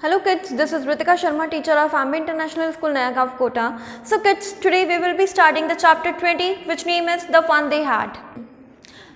Hello kids, this is Ritika Sharma, teacher of Ambi International School, Nayagaon, Kota. So kids, today we will be starting the chapter 20, which name is The Fun They Had.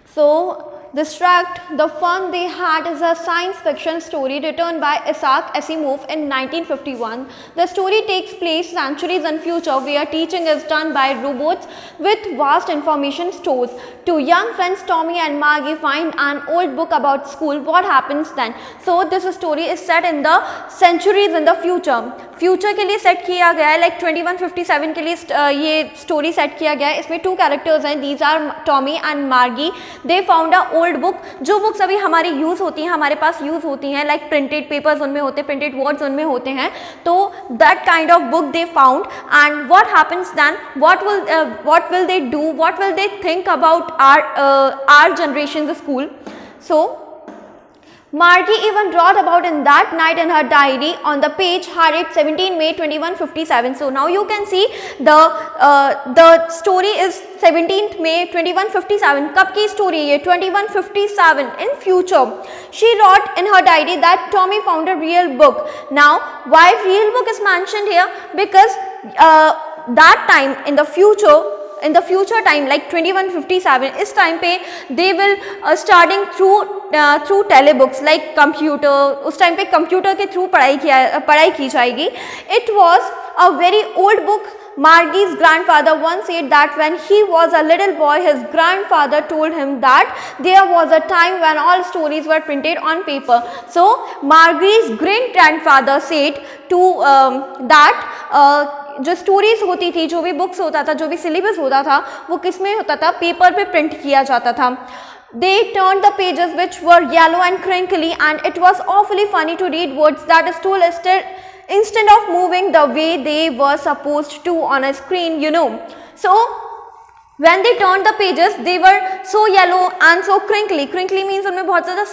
So, this tract, The Fun They Had, is a science fiction story written by Isaac Asimov in 1951. The story takes place centuries in future where teaching is done by robots with vast information stores. Two young friends Tommy and Maggie find an old book about school. What happens then? So this story is set in the centuries in the future. Future के लिए set किया गया है, like 2157 के लिए ये story set किया गया है. इसमें टू कैरेक्टर्स हैं, दीज आर टॉमी एंड मार्गी. They found a old book. जो बुक्स अभी हमारी यूज़ होती हैं, हमारे पास यूज़ होती हैं, लाइक प्रिंटेड पेपर्स उनमें होते हैं, प्रिंटेड वर्ड्स उनमें होते हैं. तो that kind of book they found. And what happens then, what will they do, what will they think about our generation's school. So Margie even wrote about in that night in her diary on the page headed 17 May 2157. So now you can see the story is 17th May 2157. कब की story है? 2157 in future. She wrote in her diary that Tommy found a real book. Now why real book is mentioned here? Because that time in the future time, like 2157, इस time पे they will starting through telebooks like computer. उस time पे computer के through पढ़ाई की जाएगी. It was a very old book. Margie's grandfather once said that when he was a little boy, his grandfather told him that there was a time when all stories were printed on paper. So Margie's great grandfather said to that जो stories होती थी, जो भी books होता था, जो भी syllabus होता था, वो किस में होता था? पेपर पे प्रिंट किया जाता था. They turned the pages which were yellow and crinkly, and it was awfully funny to read words that stool instead of moving the way they were supposed to on a screen, you know. So when they turned the pages, they were so yellow and so crinkly. Crinkly means उनमें बहुत ज़्यादा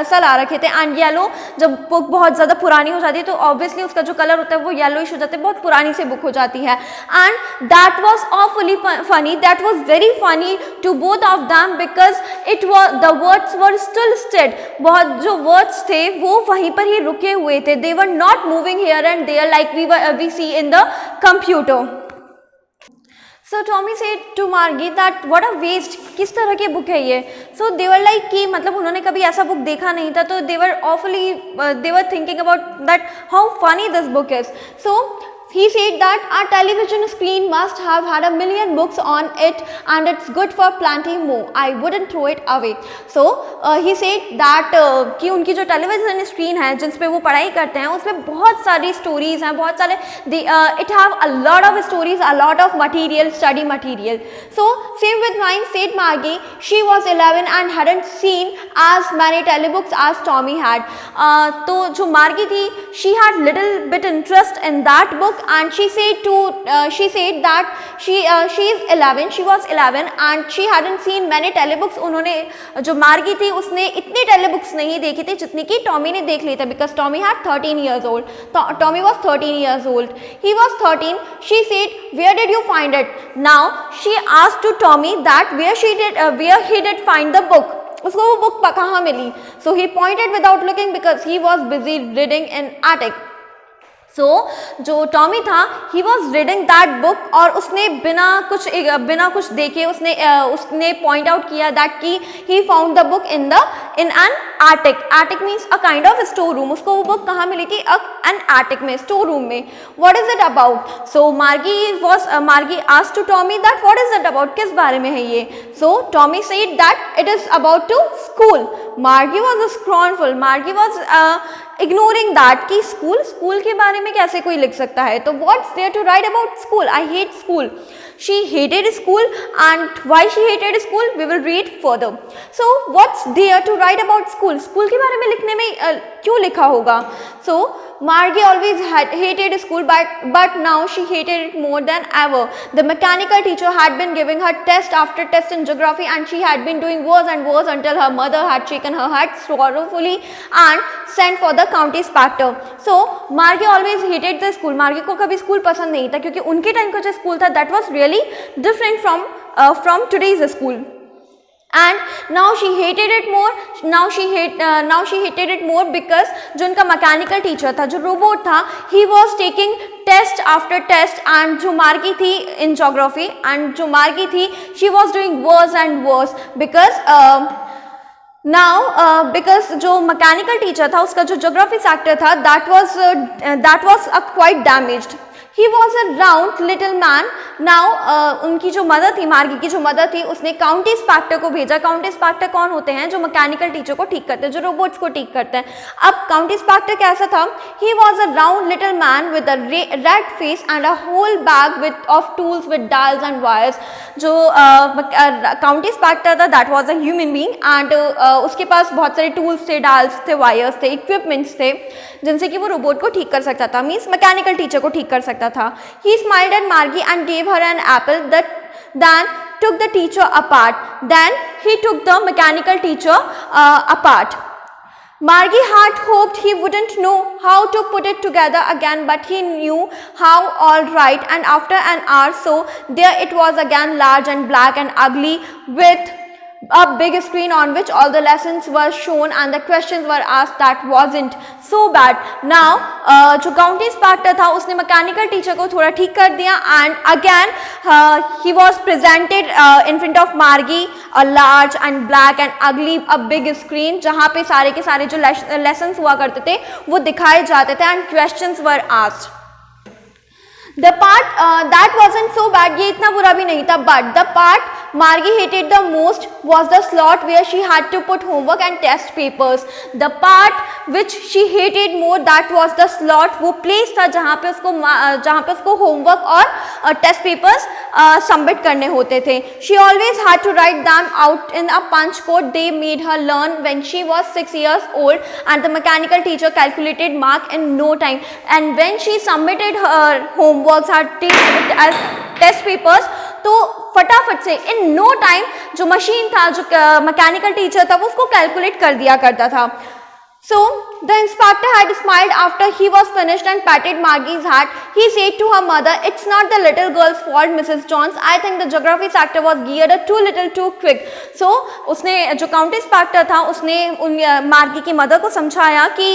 सल आ रखे थे. And yellow, जब book बहुत ज़्यादा पुरानी हो जाती है तो ऑब्वियसली उसका जो कलर होता है वो येलोइश हो जाता है, बहुत पुरानी सी बुक हो जाती है. And that was awfully funny, that was very funny to both of them because it was the words were still stayed. बहुत जो वर्ड्स थे वो वहीं पर ही रुके हुए थे. They were not moving here and there like we see in the computer. So Tommy said to Margie that what a waste, किस तरह की बुक है ये. So they were like कि मतलब उन्होंने कभी ऐसा बुक देखा नहीं था, तो they were thinking about that how funny this book is. So he said that our television screen must have had a million books on it and it's good for plenty more. I wouldn't throw it away. So he said that कि उनकी जो television screen है जिस पे वो पढ़ाई करते हैं उसमें बहुत सारी स्टोरीज हैं, बहुत सारे it have a lot of stories, a lot of material, study material. So same with mine, said Maggie. She was 11 and hadn't seen as many telebooks as Tommy had. तो जो मार्गी थी, she had little bit interest in that book. And she said that she is 11, she was 11 and she hadn't seen many telebooks. उन्होंने जो मार्गी थी उसने इतनी telebooks नहीं देखी थी जितनी कि टॉमी ने देख ली थी, because Tommy had 13 years old. Tommy was 13 years old. He was 13. She said, where did you find it? Now she asked to Tommy that where he did find the book. उसको वो book कहाँ मिली? So he pointed without looking because he was busy reading in attic. So जो Tommy था, he was reading that book और उसने बिना कुछ देखे उसने point out किया that कि he found the book in an attic. Attic means a kind of store room. उसको वो बुक कहाँ मिली थी? an attic में, store room में. What is it about? So Margie asked to Tommy that what is it about? किस बारे में है ये? So Tommy said that it is about to school. Margie was scornful. Margie was ignoring that कि school के बारे में कैसे कोई लिख सकता है. तो what's there to write about school? I hate school. She hated school, and why she hated school we will read further. So what's there to write about school? School के बारे में लिखने में क्यों लिखा होगा? So Margie always hated school, but now she hated it more than ever. The mechanical teacher had been giving her test after test in geography, and she had been doing worse and worse until her mother had shaken her head sorrowfully and sent for the county inspector. So Margie always hated the school. Margie को कभी school पसंद नहीं था क्योंकि उनके time का जो school था that was really different from today's school. and now she hated it more. Now she hated it more because जो उनका मैकेनिकल टीचर था, जो रोबोट था, he was taking test after test, and जो मार्गी थी in geography, and जो मार्गी थी she was doing worse and worse because because जो मैकेनिकल टीचर था उसका जो ज्योग्राफी सेक्टर था that was quite damaged. He was a round little man. Now उनकी जो मदर थी, मार्गी की जो मदर थी, उसने काउंटी इंस्पेक्टर को भेजा. काउंटी इंस्पेक्टर कौन होते हैं? जो मैकेनिकल टीचर को ठीक करते हैं, जो रोबोट्स को ठीक करते हैं. अब काउंटी इंस्पेक्टर कैसा था? He was a round little man with a red face and a whole bag of tools with dials and wires. जो काउंटी इंस्पेक्टर था that was a human being, and उसके पास बहुत सारे टूल्स थे, dials थे, wires थे, equipments थे, जिनसे कि वो रोबोट को ठीक कर सकता था, मीन्स मैकेनिकल टीचर को ठीक कर सकता था. He smiled at Margie and gave her an apple. Then took the teacher apart. Then he took the mechanical teacher apart. Margie had hoped he wouldn't know how to put it together again, but he knew how all right, and after an hour so there it was again, large and black and ugly, with a big screen on which all the lessons were shown and the questions were asked. That wasn't so bad. Now जो county inspector था उसने mechanical teacher को थोड़ा ठीक कर दिया, and again he was presented in front of Margie a large and black and ugly a big screen, जहाँ पे सारे के सारे जो lessons हुआ करते थे वो दिखाए जाते थे, and questions were asked. The part that wasn't so bad, ये इतना बुरा भी नहीं था, but the part Margie hated the most was the slot where she had to put homework and test papers. The part which she hated more, that was the slot, वो place था जहाँ पे उसको homework और test papers submit करने होते थे. She always had to write them out in a punch code they made her learn when she was 6 years old, and the mechanical teacher calculated mark in no time. And when she submitted her homeworks, her test papers, तो फटाफट से in no time जो machine था, जो mechanical teacher था, वो उसको calculate कर दिया करता था. So the inspector had smiled after he was finished and patted Margie's hat. He said to her mother, "It's not the little girl's fault, Mrs. Jones. I think the geography sector was geared a little too quick." So उसने जो county inspector था उसने मार्गी की mother को समझाया कि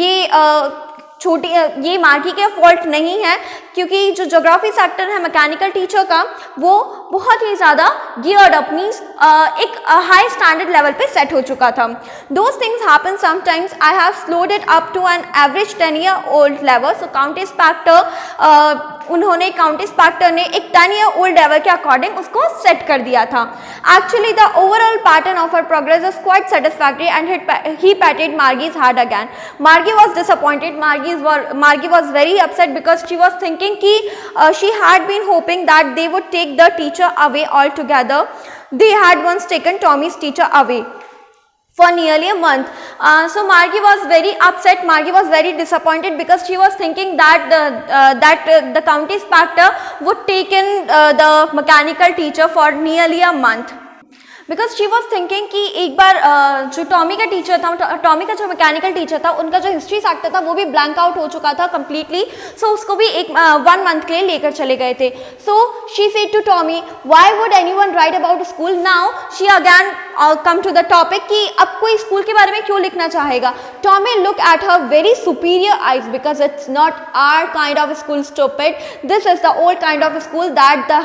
ये मार्गी के फॉल्ट नहीं है, क्योंकि जो ज्योग्राफी सेक्टर है मैकेनिकल टीचर का वो बहुत ही ज़्यादा गियर्ड अप, मीन्स एक हाई स्टैंडर्ड लेवल पे सेट हो चुका था. Those things happen sometimes. I have slowed it up to an average 10-year-old level. So county inspector ने एक 10-year-old लेवल के अकॉर्डिंग उसको सेट कर दिया था. Actually the overall pattern of her progress is quite satisfactory and he पैटेड Margie's heart again. Margie was disappointed. Margie was very upset because she was thinking कि she had been hoping that they would take the teacher away altogether. They had once taken Tommy's teacher away for nearly a month. So Margie was very upset. Margie was very disappointed because she was thinking that the county inspector would take in the mechanical teacher for nearly a month. Because she was thinking कि एक बार जो Tommy का teacher था, Tommy का जो mechanical teacher था, उनका जो हिस्ट्री सेक्टर था वो भी ब्लैंक आउट हो चुका था कम्प्लीटली. सो उसको भी एक 1 मंथ के लिए लेकर चले गए थे. So she said to Tommy, why would anyone write about school. Now she again come to the topic कि अब कोई स्कूल के बारे में क्यों लिखना चाहेगा. Tommy look at her very superior eyes because it's not our kind of school stupid. This is the old kind of school that the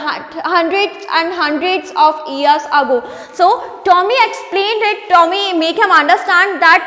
hundreds of years ago. So Tommy explained it. Tommy make him understand that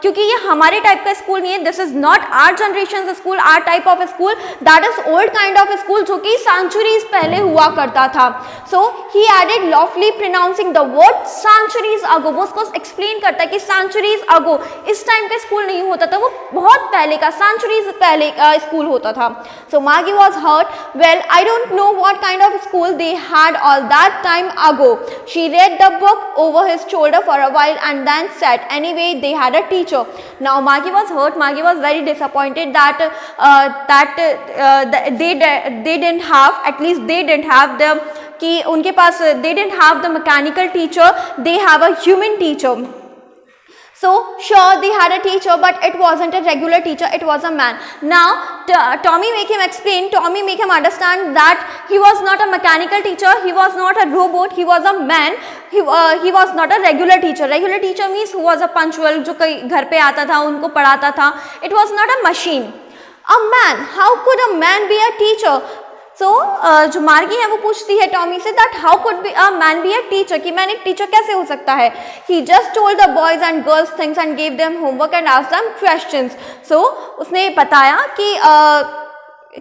क्योंकि ये हमारे type का school नहीं है. This is not our generation school, our type of school, that is old kind of school जो कि centuries पहले हुआ करता था. So he added laughingly pronouncing the word centuries ago. वो उसको एक्सप्लेन करता है कि सेंचुरीज अगो इस टाइम का स्कूल नहीं होता था, वो बहुत पहले का, सेंचुरीज पहले का स्कूल होता था. सो Margie was hurt. Well, I don't know what kind of school they had all that time ago. She read the book over his shoulder for a while and then said, anyway, they had a teacher. Now Margie was hurt. Margie was very disappointed that they didn't have, at least they didn't have the कि उनके पास they didn't have the mechanical teacher, they have a human teacher. So sure, they had a teacher, but it wasn't a regular teacher, it was a man. Now Tommy make him explain, Tommy make him understand that he was not a mechanical teacher, he was not a robot, he was a man. He was not a regular teacher. Regular teacher means who was a punctual, जो कहीं घर पे आता था, उनको पढ़ाता था. It was not a machine. A man. How could a man be a teacher? So जो मार्गी है वो पूछती है टॉमी से that how could be a man be a teacher, कि मैन एक टीचर कैसे हो सकता है. He just told the boys and girls things and gave them homework and asked them questions. So उसने बताया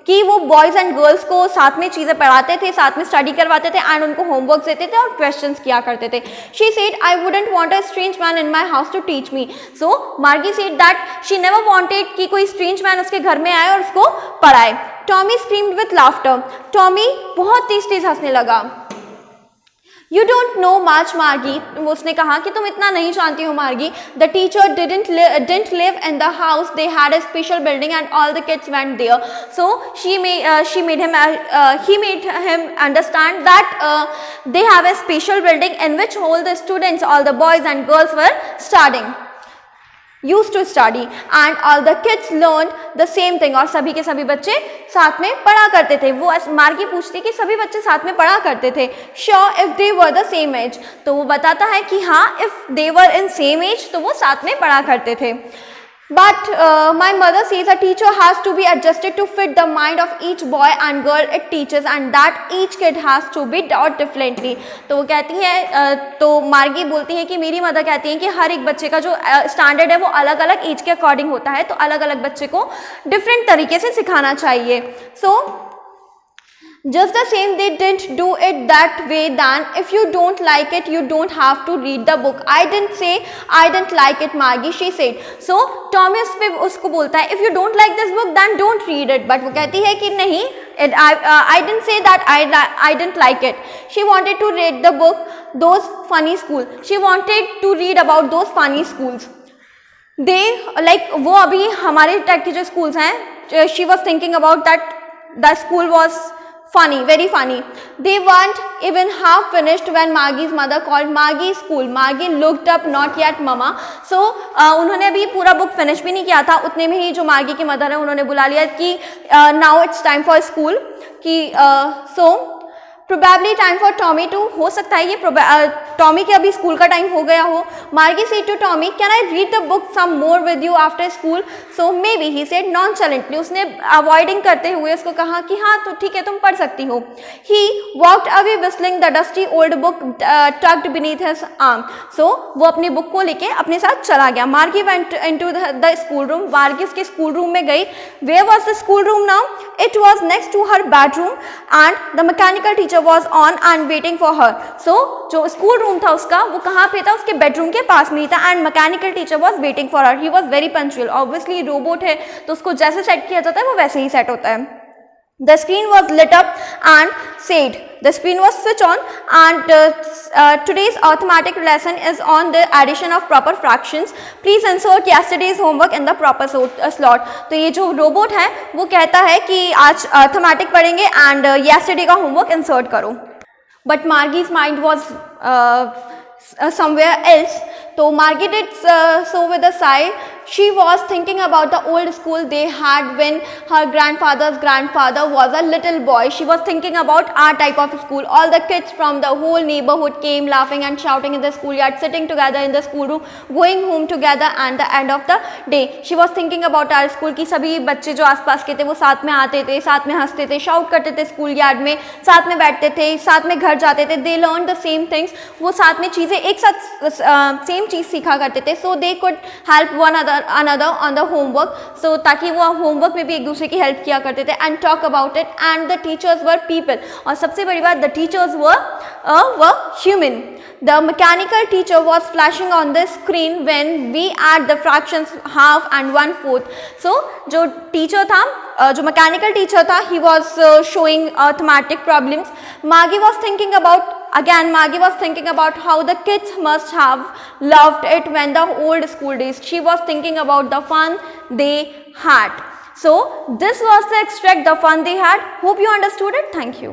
कि वो बॉयज़ एंड गर्ल्स को साथ में चीज़ें पढ़ाते थे, साथ में स्टडी करवाते थे एंड उनको होमवर्क देते थे और क्वेश्चंस किया करते थे. She said I wouldn't want a strange man in my house to teach me. So Margie said that she never wanted कि कोई स्ट्रेंज मैन उसके घर में आए और उसको पढ़ाए. Tommy screamed with laughter. Tommy बहुत तेज हंसने लगा. You don't know much, Margie. उसने कहा कि तुम इतना नहीं जानती हो मार्गी. The teacher didn't live in the house. They had a special building and all the kids went there. So he made him understand that they have a special building in which all the students, all the boys and girls were used to study and all the kids learned the same thing. और सभी के सभी बच्चे साथ में पढ़ा करते थे. वो मार्गी पूछती कि सभी बच्चे साथ में पढ़ा करते थे. Sure, if they were the same age. तो वो बताता है कि हाँ, if they were in same age तो वो साथ में पढ़ा करते थे. But my mother says a teacher has to be adjusted to fit the mind of each boy and girl it teaches and that each kid has to be taught differently. तो वो कहती है, तो मार्गी बोलती है कि मेरी मदर कहती है कि हर एक बच्चे का जो स्टैंडर्ड है वो अलग अलग एज के अकॉर्डिंग होता है, तो अलग अलग बच्चे को डिफरेंट तरीके से सिखाना चाहिए. So just the same they didn't do it that way then. If you don't like it, you don't have to read the book. I didn't say I didn't like it, Margie, she said. So Thomas पे उसको बोलता है if you don't like this book then don't read it. But वो कहती है कि नहीं, I didn't say that I didn't like it. She wanted to read the book those funny schools. She wanted to read about those funny schools. They like वो अभी हमारे type के जो schools हैं, she was thinking about that the school was funny, very funny. They weren't even half finished when Margie's mother called Margie's school. Margie looked up, not yet, mama. So उन्होंने अभी पूरा book finish भी नहीं किया था, उतने में ही जो मार्गी की मदर है उन्होंने बुला लिया कि now it's time for school. कि so probably time for Tommy to, हो सकता है ये टॉमी के अभी स्कूल का टाइम हो गया हो. मार्गी said to Tommy, can I read the book some more with you after school? So maybe, he said nonchalantly. उसने अवॉइडिंग करते हुए उसको कहा कि हाँ तो ठीक है तुम पढ़ सकती हो. He walked away whistling the dusty old book tucked beneath his arm. So वो अपनी बुक को लेके अपने साथ चला गया. मार्गी went into the school room. मार्गी उसके स्कूल रूम में गई. Where was the school room now? It was next to her bedroom and the mechanical teacher was on and waiting for her. So जो स्कूल रूम था उसका वो कहाँ पे था, उसके बेडरूम के पास में ही था and mechanical teacher was waiting for her. He was very punctual. Obviously robot है तो उसको जैसे सेट किया जाता है वो वैसे ही सेट होता है. The screen was lit up and said, the screen was switched on and today's arithmetic lesson is on the addition of proper fractions. Please insert yesterday's homework in the proper slot. तो ये जो robot है वो कहता है कि आज arithmetic पढ़ेंगे and yesterday का homework insert करो. But Margie's mind was somewhere else. So Margie did so with a sigh. She was thinking about the old school they had when her grandfather's grandfather was a little boy. She was thinking about our type of school. All the kids from the whole neighborhood came laughing and shouting in the schoolyard, sitting together in the schoolroom, going home together and the end of the day. She was thinking about our school कि सभी बच्चे जो आसपास के थे वो साथ में आते थे, साथ में हंसते थे, शाउट करते थे स्कूल यार्ड में, साथ में बैठते थे, साथ में घर जाते थे. They learned the same things. वो साथ में चीज़ें एक साथ सेम चीज़ सीखा करते थे. So they could help one another on the homework. So ताकि वो homework में भी एक दूसरे की help किया करते थे and talk about it. And the teachers were people. और सबसे बड़ी बात, the teachers were human. The mechanical teacher was flashing on the screen when we add the fractions half and 1/4. So जो teacher था, जो mechanical teacher था, he was showing arithmetic problems. Margie was thinking about how the kids must have loved it when the old school days. She was thinking about the fun they had. So this was the extract, the fun they had. Hope you understood it. Thank you.